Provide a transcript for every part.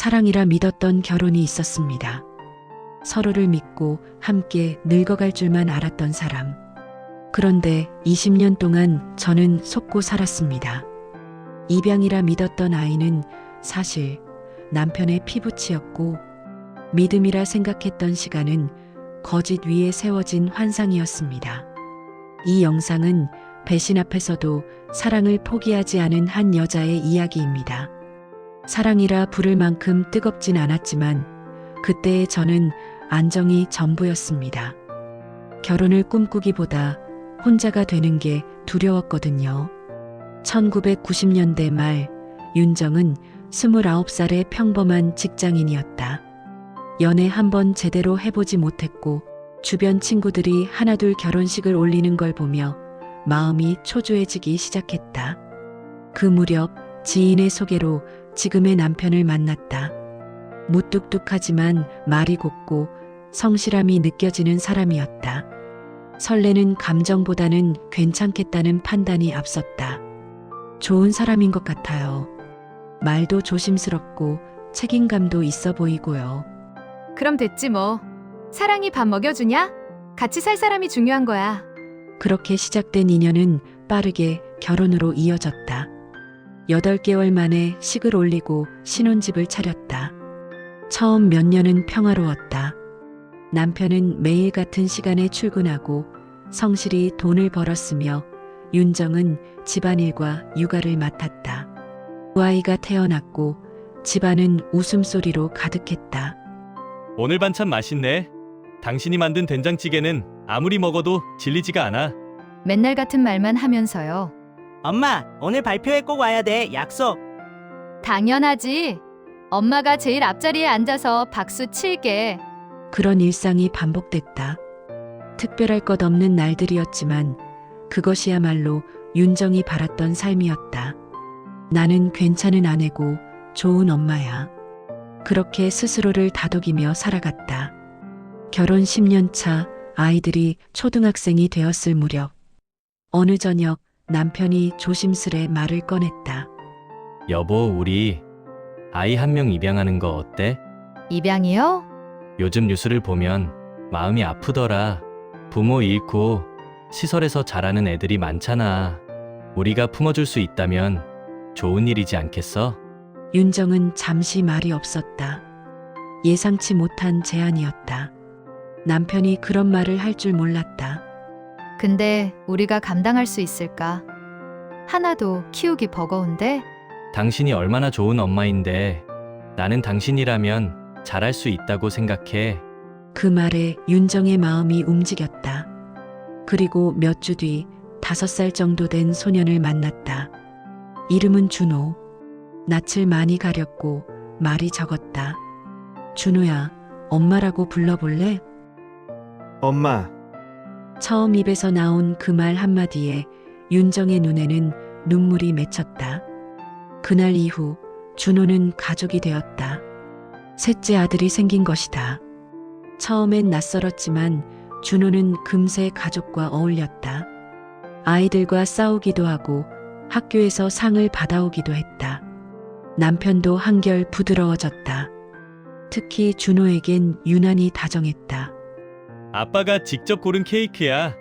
사랑이라 믿었던 결혼이 있었습니다. 서로를 믿고 함께 늙어갈 줄만 알았던 사람. 그런데 20년 동안 저는 속고 살았습니다. 입양이라 믿었던 아이는 사실 남편의 피부치였고, 믿음이라 생각했던 시간은 거짓 위에 세워진 환상이었습니다. 이 영상은 배신 앞에서도 사랑을 포기하지 않은 한 여자의 이야기입니다. 사랑이라 부를 만큼 뜨겁진 않았지만 그때의 저는 안정이 전부였습니다. 결혼을 꿈꾸기보다 혼자가 되는 게 두려웠거든요. 1990년대 말 윤정은 29살의 평범한 직장인이었다. 연애 한번 제대로 해보지 못했고 주변 친구들이 하나둘 결혼식을 올리는 걸 보며 마음이 초조해지기 시작했다. 그 무렵 지인의 소개로 지금의 남편을 만났다. 무뚝뚝하지만 말이 곱고 성실함이 느껴지는 사람이었다. 설레는 감정보다는 괜찮겠다는 판단이 앞섰다. 좋은 사람인 것 같아요. 말도 조심스럽고 책임감도 있어 보이고요. 그럼 됐지 뭐. 사랑이 밥 먹여주냐? 같이 살 사람이 중요한 거야. 그렇게 시작된 인연은 빠르게 결혼으로 이어졌다. 8개월 만에 식을 올리고 신혼집을 차렸다. 처음 몇 년은 평화로웠다. 남편은 매일 같은 시간에 출근하고 성실히 돈을 벌었으며 윤정은 집안일과 육아를 맡았다. 두 아이가 태어났고 집안은 웃음소리로 가득했다. 오늘 반찬 맛있네. 당신이 만든 된장찌개는 아무리 먹어도 질리지가 않아. 맨날 같은 말만 하면서요. 엄마, 오늘 발표회 꼭 와야 돼. 약속. 당연하지. 엄마가 제일 앞자리에 앉아서 박수 칠게. 그런 일상이 반복됐다. 특별할 것 없는 날들이었지만 그것이야말로 윤정이 바랐던 삶이었다. 나는 괜찮은 아내고 좋은 엄마야. 그렇게 스스로를 다독이며 살아갔다. 결혼 10년 차 아이들이 초등학생이 되었을 무렵 어느 저녁 남편이 조심스레 말을 꺼냈다. 여보, 우리 아이 한 명 입양하는 거 어때? 입양이요? 요즘 뉴스를 보면 마음이 아프더라. 부모 잃고 시설에서 자라는 애들이 많잖아. 우리가 품어줄 수 있다면 좋은 일이지 않겠어? 윤정은 잠시 말이 없었다. 예상치 못한 제안이었다. 남편이 그런 말을 할 줄 몰랐다. 근데 우리가 감당할 수 있을까? 하나도 키우기 버거운데? 당신이 얼마나 좋은 엄마인데 나는 당신이라면 잘할 수 있다고 생각해. 그 말에 윤정의 마음이 움직였다. 그리고 몇 주 뒤 5살 정도 된 소년을 만났다. 이름은 준호. 낯을 많이 가렸고 말이 적었다. 준호야, 엄마라고 불러볼래? 엄마, 처음 입에서 나온 그 말 한마디에 윤정의 눈에는 눈물이 맺혔다. 그날 이후 준호는 가족이 되었다. 셋째 아들이 생긴 것이다. 처음엔 낯설었지만 준호는 금세 가족과 어울렸다. 아이들과 싸우기도 하고 학교에서 상을 받아오기도 했다. 남편도 한결 부드러워졌다. 특히 준호에겐 유난히 다정했다. 아빠가 직접 고른 케이크야.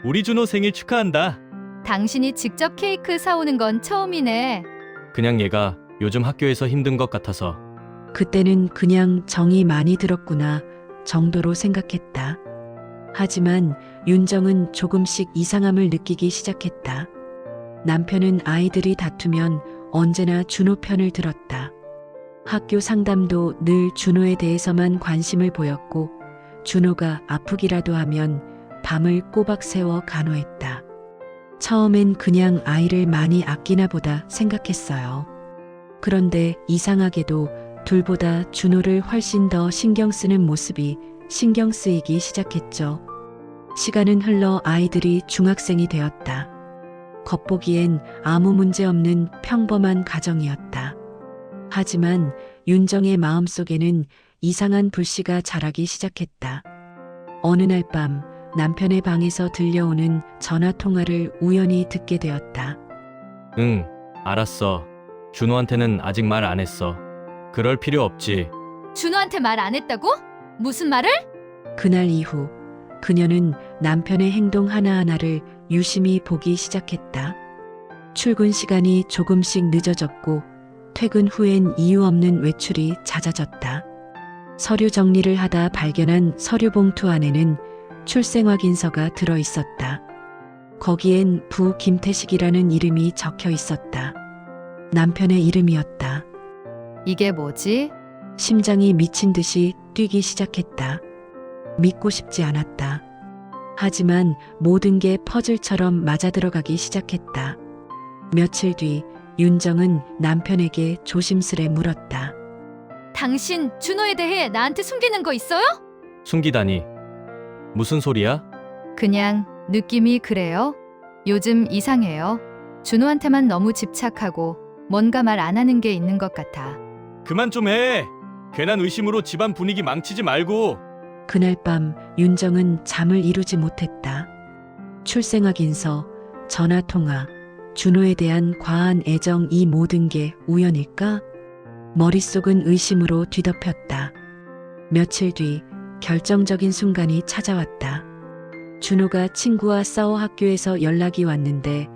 우리 준호 생일 축하한다. 당신이 직접 케이크 사오는 건 처음이네. 그냥 얘가 요즘 학교에서 힘든 것 같아서. 그때는 그냥 정이 많이 들었구나 정도로 생각했다. 하지만 윤정은 조금씩 이상함을 느끼기 시작했다. 남편은 아이들이 다투면 언제나 준호 편을 들었다. 학교 상담도 늘 준호에 대해서만 관심을 보였고 준호가 아프기라도 하면 밤을 꼬박 새워 간호했다. 처음엔 그냥 아이를 많이 아끼나 보다 생각했어요. 그런데 이상하게도 둘보다 준호를 훨씬 더 신경 쓰는 모습이 신경 쓰이기 시작했죠. 시간은 흘러 아이들이 중학생이 되었다. 겉보기엔 아무 문제 없는 평범한 가정이었다. 하지만 윤정의 마음속에는 이상한 불씨가 자라기 시작했다. 어느 날 밤 남편의 방에서 들려오는 전화 통화를 우연히 듣게 되었다. 응, 알았어. 준호한테는 아직 말 안 했어. 그럴 필요 없지. 준호한테 말 안 했다고? 무슨 말을? 그날 이후 그녀는 남편의 행동 하나하나를 유심히 보기 시작했다. 출근 시간이 조금씩 늦어졌고 퇴근 후엔 이유 없는 외출이 잦아졌다. 서류 정리를 하다 발견한 서류 봉투 안에는 출생 확인서가 들어 있었다. 거기엔 부 김태식이라는 이름이 적혀 있었다. 남편의 이름이었다. 이게 뭐지? 심장이 미친 듯이 뛰기 시작했다. 믿고 싶지 않았다. 하지만 모든 게 퍼즐처럼 맞아들어가기 시작했다. 며칠 뒤 윤정은 남편에게 조심스레 물었다. 당신 준호에 대해 나한테 숨기는 거 있어요? 숨기다니. 무슨 소리야? 그냥 느낌이 그래요. 요즘 이상해요. 준호한테만 너무 집착하고 뭔가 말 안 하는 게 있는 것 같아. 그만 좀 해. 괜한 의심으로 집안 분위기 망치지 말고. 그날 밤 윤정은 잠을 이루지 못했다. 출생 확인서, 전화 통화, 준호에 대한 과한 애정, 이 모든 게 우연일까? 머릿속은 의심으로 뒤덮였다. 며칠 뒤 결정적인 순간이 찾아왔다. 준호가 친구와 싸워 학교에서 연락이 왔는데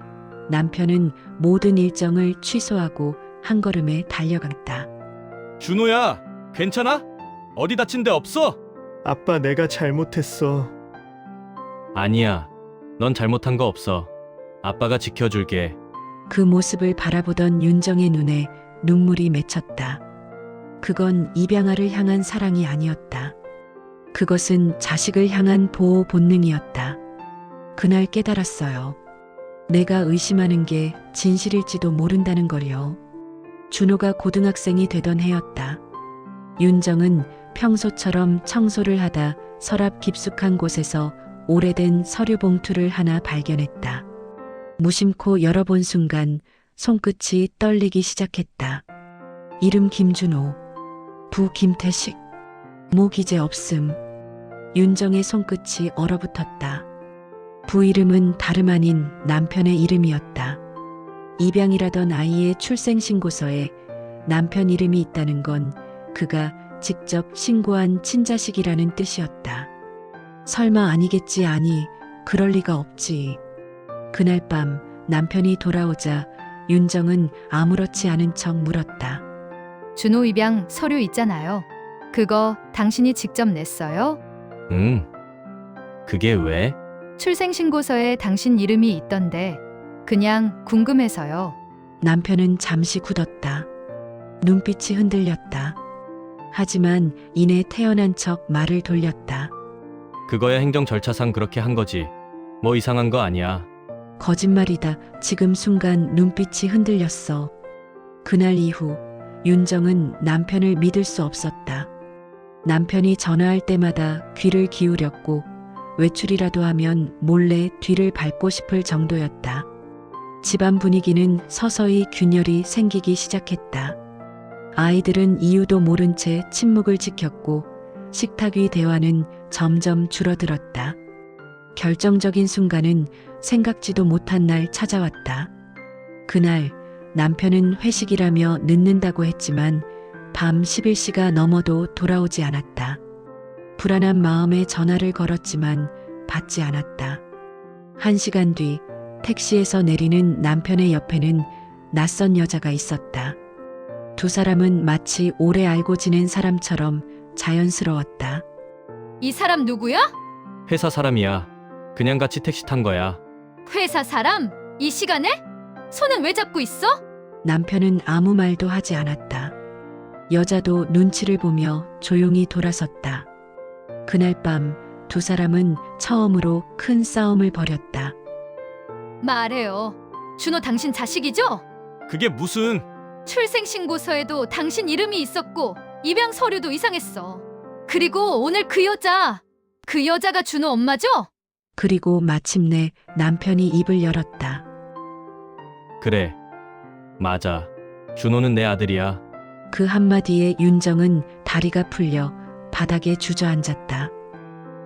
남편은 모든 일정을 취소하고 한 걸음에 달려갔다. 준호야, 괜찮아? 어디 다친 데 없어? 아빠, 내가 잘못했어. 아니야. 넌 잘못한 거 없어. 아빠가 지켜줄게. 그 모습을 바라보던 윤정의 눈에 눈물이 맺혔다. 그건 입양아를 향한 사랑이 아니었다. 그것은 자식을 향한 보호 본능이었다. 그날 깨달았어요. 내가 의심하는 게 진실일지도 모른다는 걸요. 준호가 고등학생이 되던 해였다. 윤정은 평소처럼 청소를 하다 서랍 깊숙한 곳에서 오래된 서류 봉투를 하나 발견했다. 무심코 열어본 순간 손끝이 떨리기 시작했다. 이름 김준호, 부 김태식, 모 기재 없음. 윤정의 손끝이 얼어붙었다. 부 이름은 다름 아닌 남편의 이름이었다. 입양이라던 아이의 출생신고서에 남편 이름이 있다는 건 그가 직접 신고한 친자식이라는 뜻이었다. 설마 아니겠지. 아니, 그럴 리가 없지. 그날 밤 남편이 돌아오자 윤정은 아무렇지 않은 척 물었다. 준호 입양 서류 있잖아요. 그거 당신이 직접 냈어요? 응. 그게 왜? 출생신고서에 당신 이름이 있던데 그냥 궁금해서요. 남편은 잠시 굳었다. 눈빛이 흔들렸다. 하지만 이내 태어난 척 말을 돌렸다. 그거야 행정 절차상 그렇게 한 거지. 뭐 이상한 거 아니야. 거짓말이다. 지금 순간 눈빛이 흔들렸어. 그날 이후 윤정은 남편을 믿을 수 없었다. 남편이 전화할 때마다 귀를 기울였고 외출이라도 하면 몰래 뒤를 밟고 싶을 정도였다. 집안 분위기는 서서히 균열이 생기기 시작했다. 아이들은 이유도 모른 채 침묵을 지켰고 식탁 위 대화는 점점 줄어들었다. 결정적인 순간은 생각지도 못한 날 찾아왔다. 그날 남편은 회식이라며 늦는다고 했지만 밤 11시가 넘어도 돌아오지 않았다. 불안한 마음에 전화를 걸었지만 받지 않았다. 1시간 뒤 택시에서 내리는 남편의 옆에는 낯선 여자가 있었다. 두 사람은 마치 오래 알고 지낸 사람처럼 자연스러웠다. 이 사람 누구야? 회사 사람이야. 그냥 같이 택시 탄 거야. 회사 사람? 이 시간에? 손은 왜 잡고 있어? 남편은 아무 말도 하지 않았다. 여자도 눈치를 보며 조용히 돌아섰다. 그날 밤 두 사람은 처음으로 큰 싸움을 벌였다. 말해요. 준호 당신 자식이죠? 그게 무슨... 출생신고서에도 당신 이름이 있었고 입양 서류도 이상했어. 그리고 오늘 그 여자가 준호 엄마죠? 그리고 마침내 남편이 입을 열었다. 그래. 맞아. 준호는 내 아들이야. 그 한마디에 윤정은 다리가 풀려 바닥에 주저앉았다.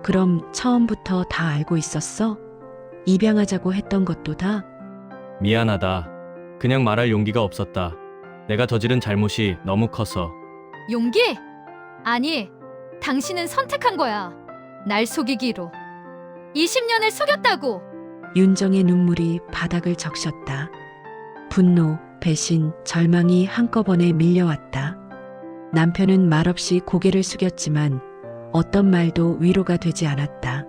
그럼 처음부터 다 알고 있었어? 입양하자고 했던 것도 다? 미안하다. 그냥 말할 용기가 없었다. 내가 저지른 잘못이 너무 커서. 용기? 아니, 당신은 선택한 거야. 날 속이기로. 20년을 속였다고. 윤정의 눈물이 바닥을 적셨다. 분노, 배신, 절망이 한꺼번에 밀려왔다. 남편은 말없이 고개를 숙였지만 어떤 말도 위로가 되지 않았다.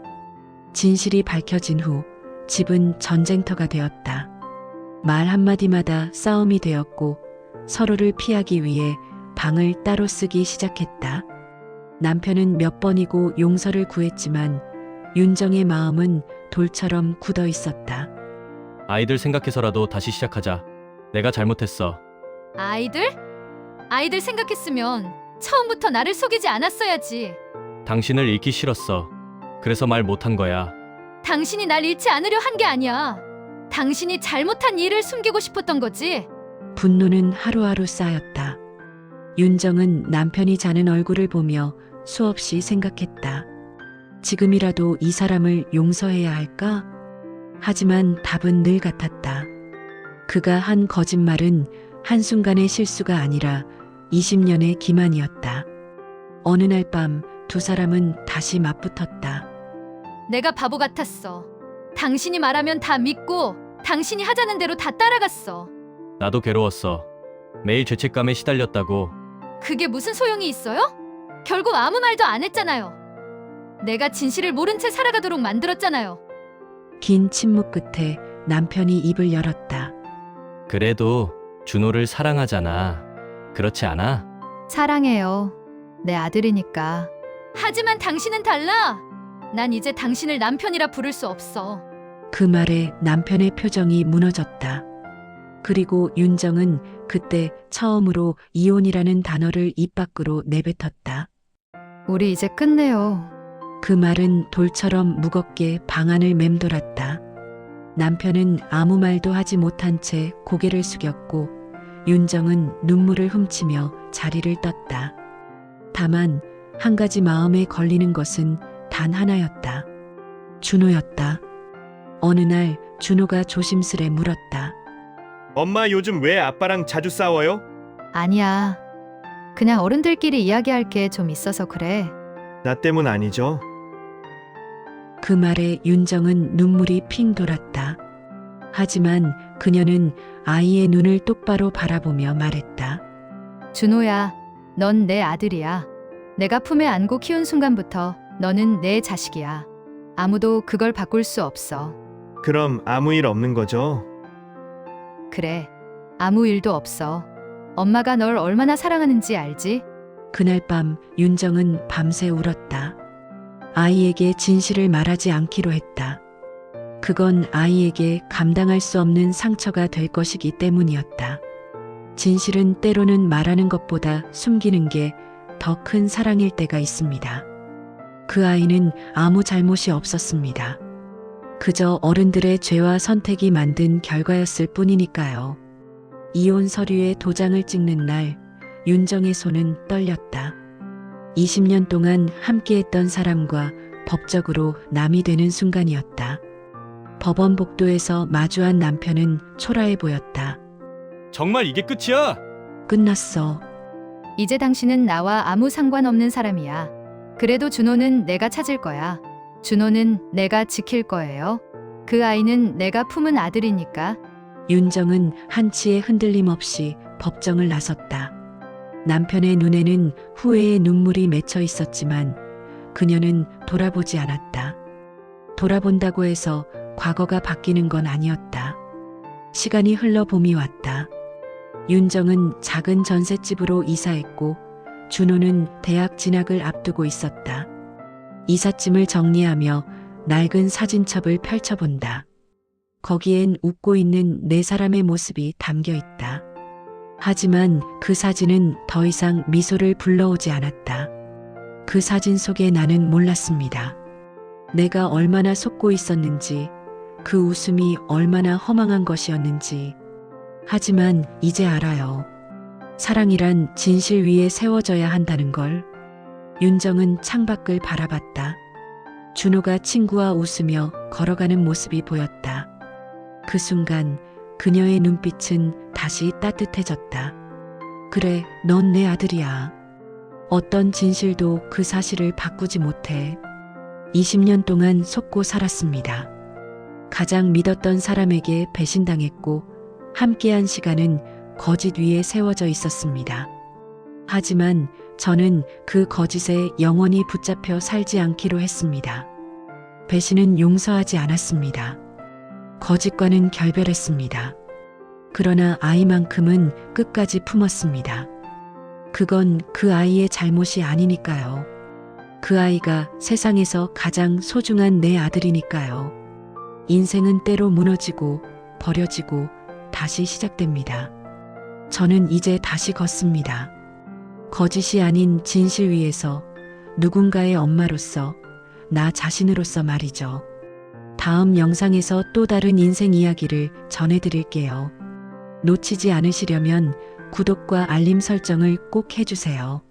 진실이 밝혀진 후 집은 전쟁터가 되었다. 말 한마디마다 싸움이 되었고 서로를 피하기 위해 방을 따로 쓰기 시작했다. 남편은 몇 번이고 용서를 구했지만 윤정의 마음은 돌처럼 굳어 있었다. 아이들 생각해서라도 다시 시작하자. 내가 잘못했어. 아이들? 아이들 생각했으면 처음부터 나를 속이지 않았어야지. 당신을 잃기 싫었어. 그래서 말 못한 거야. 당신이 날 잃지 않으려 한 게 아니야. 당신이 잘못한 일을 숨기고 싶었던 거지. 분노는 하루하루 쌓였다. 윤정은 남편이 자는 얼굴을 보며 수없이 생각했다. 지금이라도 이 사람을 용서해야 할까? 하지만 답은 늘 같았다. 그가 한 거짓말은 한순간의 실수가 아니라 20년의 기만이었다. 어느 날 밤 두 사람은 다시 맞붙었다. 내가 바보 같았어. 당신이 말하면 다 믿고 당신이 하자는 대로 다 따라갔어. 나도 괴로웠어. 매일 죄책감에 시달렸다고. 그게 무슨 소용이 있어요? 결국 아무 말도 안 했잖아요. 내가 진실을 모른 채 살아가도록 만들었잖아요. 긴 침묵 끝에 남편이 입을 열었다. 그래도 준호를 사랑하잖아. 그렇지 않아? 사랑해요. 내 아들이니까. 하지만 당신은 달라. 난 이제 당신을 남편이라 부를 수 없어. 그 말에 남편의 표정이 무너졌다. 그리고 윤정은 그때 처음으로 이혼이라는 단어를 입 밖으로 내뱉었다. 우리 이제 끝내요. 그 말은 돌처럼 무겁게 방 안을 맴돌았다. 남편은 아무 말도 하지 못한 채 고개를 숙였고 윤정은 눈물을 훔치며 자리를 떴다. 다만 한 가지 마음에 걸리는 것은 단 하나였다. 준호였다. 어느 날 준호가 조심스레 물었다. 엄마 요즘 왜 아빠랑 자주 싸워요? 아니야. 그냥 어른들끼리 이야기할 게 좀 있어서 그래. 나 때문 아니죠? 그 말에 윤정은 눈물이 핑 돌았다. 하지만 그녀는 아이의 눈을 똑바로 바라보며 말했다. 준호야, 넌 내 아들이야. 내가 품에 안고 키운 순간부터 너는 내 자식이야. 아무도 그걸 바꿀 수 없어. 그럼 아무 일 없는 거죠? 그래, 아무 일도 없어. 엄마가 널 얼마나 사랑하는지 알지? 그날 밤 윤정은 밤새 울었다. 아이에게 진실을 말하지 않기로 했다. 그건 아이에게 감당할 수 없는 상처가 될 것이기 때문이었다. 진실은 때로는 말하는 것보다 숨기는 게 더 큰 사랑일 때가 있습니다. 그 아이는 아무 잘못이 없었습니다. 그저 어른들의 죄와 선택이 만든 결과였을 뿐이니까요. 이혼 서류에 도장을 찍는 날, 윤정의 손은 떨렸다. 20년 동안 함께했던 사람과 법적으로 남이 되는 순간이었다. 법원 복도에서 마주한 남편은 초라해 보였다. 정말 이게 끝이야? 끝났어. 이제 당신은 나와 아무 상관없는 사람이야. 그래도 준호는 내가 찾을 거야. 준호는 내가 지킬 거예요. 그 아이는 내가 품은 아들이니까. 윤정은 한치의 흔들림 없이 법정을 나섰다. 남편의 눈에는 후회의 눈물이 맺혀 있었지만 그녀는 돌아보지 않았다. 돌아본다고 해서 과거가 바뀌는 건 아니었다. 시간이 흘러 봄이 왔다. 윤정은 작은 전셋집으로 이사했고 준호는 대학 진학을 앞두고 있었다. 이삿짐을 정리하며 낡은 사진첩을 펼쳐본다. 거기엔 웃고 있는 네 사람의 모습이 담겨 있다. 하지만 그 사진은 더 이상 미소를 불러오지 않았다. 그 사진 속에 나는 몰랐습니다. 내가 얼마나 속고 있었는지, 그 웃음이 얼마나 허망한 것이었는지. 하지만 이제 알아요. 사랑이란 진실 위에 세워져야 한다는 걸. 윤정은 창밖을 바라봤다. 준호가 친구와 웃으며 걸어가는 모습이 보였다. 그 순간 그녀의 눈빛은 다시 따뜻해졌다. 그래, 넌 내 아들이야. 어떤 진실도 그 사실을 바꾸지 못해 20년 동안 속고 살았습니다. 가장 믿었던 사람에게 배신당했고 함께한 시간은 거짓 위에 세워져 있었습니다. 하지만 저는 그 거짓에 영원히 붙잡혀 살지 않기로 했습니다. 배신은 용서하지 않았습니다. 거짓과는 결별했습니다. 그러나 아이만큼은 끝까지 품었습니다. 그건 그 아이의 잘못이 아니니까요. 그 아이가 세상에서 가장 소중한 내 아들이니까요. 인생은 때로 무너지고 버려지고 다시 시작됩니다. 저는 이제 다시 걷습니다. 거짓이 아닌 진실 위에서 누군가의 엄마로서 나 자신으로서 말이죠. 다음 영상에서 또 다른 인생 이야기를 전해드릴게요. 놓치지 않으시려면 구독과 알림 설정을 꼭 해주세요.